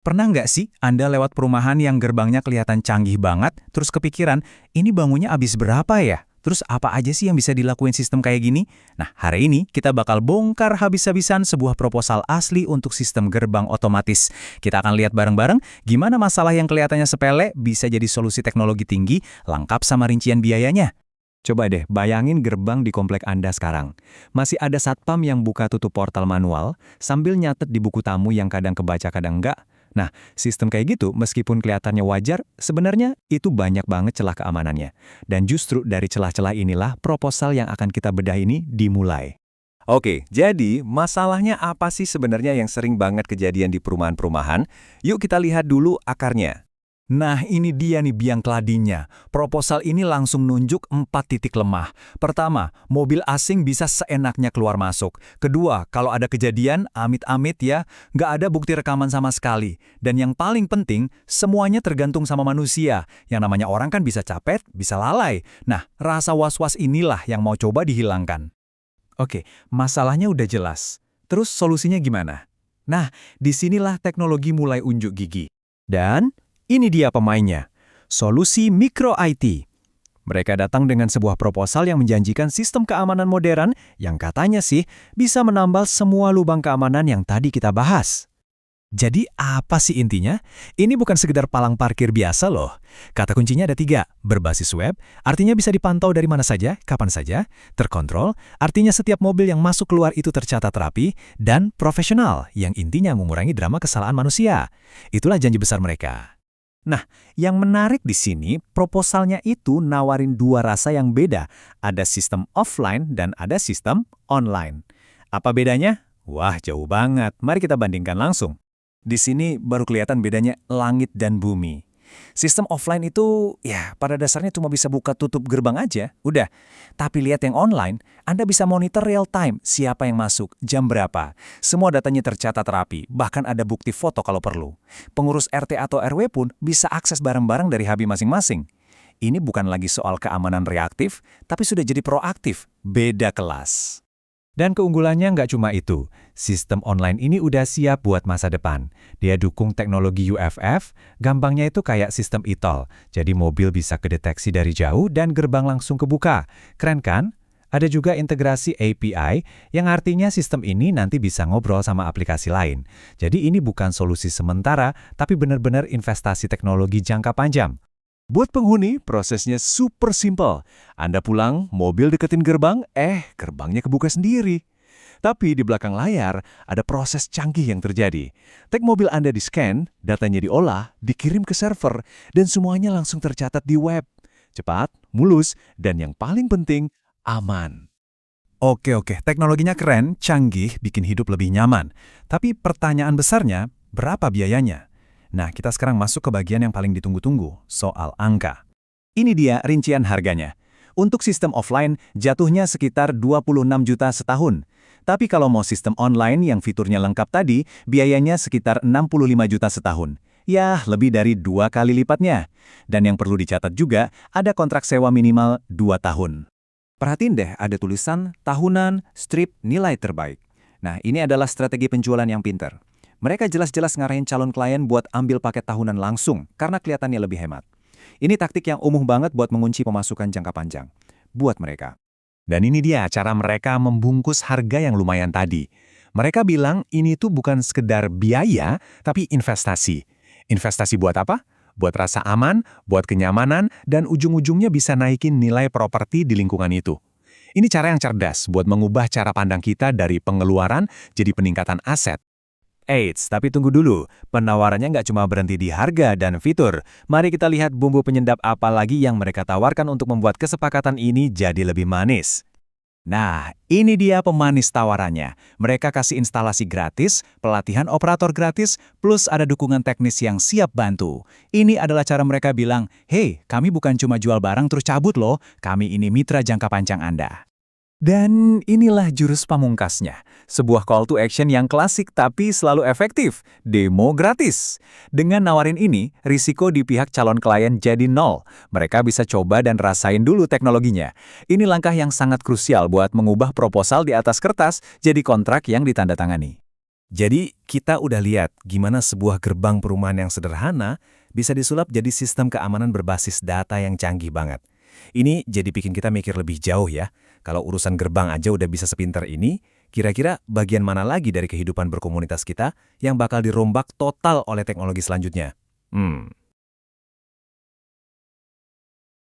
Pernah nggak sih Anda lewat perumahan yang gerbangnya kelihatan canggih banget, terus kepikiran, ini bangunnya habis berapa ya? Terus apa aja sih yang bisa dilakuin sistem kayak gini? Nah, hari ini kita bakal bongkar habis-habisan sebuah proposal asli untuk sistem gerbang otomatis. Kita akan lihat bareng-bareng gimana masalah yang kelihatannya sepele bisa jadi solusi teknologi tinggi, lengkap sama rincian biayanya. Coba deh bayangin gerbang di komplek Anda sekarang. Masih ada satpam yang buka tutup portal manual, sambil nyatet di buku tamu yang kadang kebaca kadang enggak. Nah, sistem kayak gitu meskipun kelihatannya wajar, sebenarnya itu banyak banget celah keamanannya. Dan justru dari celah-celah inilah proposal yang akan kita bedah ini dimulai. Oke, jadi masalahnya apa sih sebenarnya yang sering banget kejadian di perumahan-perumahan? Yuk kita lihat dulu akarnya. Nah, ini dia nih biang keladinya. Proposal ini langsung nunjuk 4 titik lemah. Pertama, mobil asing bisa seenaknya keluar masuk. Kedua, kalau ada kejadian, amit-amit ya, nggak ada bukti rekaman sama sekali. Dan yang paling penting, semuanya tergantung sama manusia. Yang namanya orang kan bisa capek, bisa lalai. Nah, rasa was-was inilah yang mau coba dihilangkan. Oke, masalahnya udah jelas. Terus solusinya gimana? Nah, disinilah teknologi mulai unjuk gigi. Dan ini dia pemainnya, solusi Micro IT. Mereka datang dengan sebuah proposal yang menjanjikan sistem keamanan modern yang katanya sih bisa menambal semua lubang keamanan yang tadi kita bahas. Jadi apa sih intinya? Ini bukan sekedar palang parkir biasa loh. Kata kuncinya ada 3, berbasis web, artinya bisa dipantau dari mana saja, kapan saja, terkontrol, artinya setiap mobil yang masuk keluar itu tercatat rapi, dan profesional, yang intinya mengurangi drama kesalahan manusia. Itulah janji besar mereka. Nah, yang menarik di sini, proposalnya itu nawarin 2 rasa yang beda. Ada sistem offline dan ada sistem online. Apa bedanya? Wah, jauh banget. Mari kita bandingkan langsung. Di sini baru kelihatan bedanya langit dan bumi. Sistem offline itu, ya pada dasarnya cuma bisa buka tutup gerbang aja, udah. Tapi lihat yang online, Anda bisa monitor real time siapa yang masuk, jam berapa. Semua datanya tercatat rapi, bahkan ada bukti foto kalau perlu. Pengurus RT atau RW pun bisa akses barang-barang dari HB masing-masing. Ini bukan lagi soal keamanan reaktif, tapi sudah jadi proaktif, beda kelas. Dan keunggulannya nggak cuma itu, sistem online ini udah siap buat masa depan. Dia dukung teknologi UFF, gampangnya itu kayak sistem e-toll, jadi mobil bisa kedeteksi dari jauh dan gerbang langsung kebuka. Keren kan? Ada juga integrasi API, yang artinya sistem ini nanti bisa ngobrol sama aplikasi lain. Jadi ini bukan solusi sementara, tapi benar-benar investasi teknologi jangka panjang. Buat penghuni, prosesnya super simple. Anda pulang, mobil deketin gerbang, gerbangnya kebuka sendiri. Tapi di belakang layar, ada proses canggih yang terjadi. Tag mobil Anda di-scan, datanya diolah, dikirim ke server, dan semuanya langsung tercatat di web. Cepat, mulus, dan yang paling penting, aman. Oke, teknologinya keren, canggih, bikin hidup lebih nyaman. Tapi pertanyaan besarnya, berapa biayanya? Nah, kita sekarang masuk ke bagian yang paling ditunggu-tunggu, soal angka. Ini dia rincian harganya. Untuk sistem offline, jatuhnya sekitar 26 juta setahun. Tapi kalau mau sistem online yang fiturnya lengkap tadi, biayanya sekitar 65 juta setahun. Ya, lebih dari 2 kali lipatnya. Dan yang perlu dicatat juga, ada kontrak sewa minimal 2 tahun. Perhatiin deh, ada tulisan tahunan, strip, nilai terbaik. Nah, ini adalah strategi penjualan yang pintar. Mereka jelas-jelas ngarahin calon klien buat ambil paket tahunan langsung, karena kelihatannya lebih hemat. Ini taktik yang umum banget buat mengunci pemasukan jangka panjang. Buat mereka. Dan ini dia cara mereka membungkus harga yang lumayan tadi. Mereka bilang ini tuh bukan sekedar biaya, tapi investasi. Investasi buat apa? Buat rasa aman, buat kenyamanan, dan ujung-ujungnya bisa naikin nilai properti di lingkungan itu. Ini cara yang cerdas buat mengubah cara pandang kita dari pengeluaran jadi peningkatan aset. Eits, tapi tunggu dulu. Penawarannya nggak cuma berhenti di harga dan fitur. Mari kita lihat bumbu penyedap apa lagi yang mereka tawarkan untuk membuat kesepakatan ini jadi lebih manis. Nah, ini dia pemanis tawarannya. Mereka kasih instalasi gratis, pelatihan operator gratis, plus ada dukungan teknis yang siap bantu. Ini adalah cara mereka bilang, "Hey, kami bukan cuma jual barang terus cabut loh, kami ini mitra jangka panjang Anda." Dan inilah jurus pamungkasnya, sebuah call to action yang klasik tapi selalu efektif, demo gratis. Dengan nawarin ini, risiko di pihak calon klien jadi nol. Mereka bisa coba dan rasain dulu teknologinya. Ini langkah yang sangat krusial buat mengubah proposal di atas kertas jadi kontrak yang ditandatangani. Jadi, kita udah lihat gimana sebuah gerbang perumahan yang sederhana bisa disulap jadi sistem keamanan berbasis data yang canggih banget. Ini jadi bikin kita mikir lebih jauh ya. Kalau urusan gerbang aja udah bisa sepinter ini, kira-kira bagian mana lagi dari kehidupan berkomunitas kita yang bakal dirombak total oleh teknologi selanjutnya?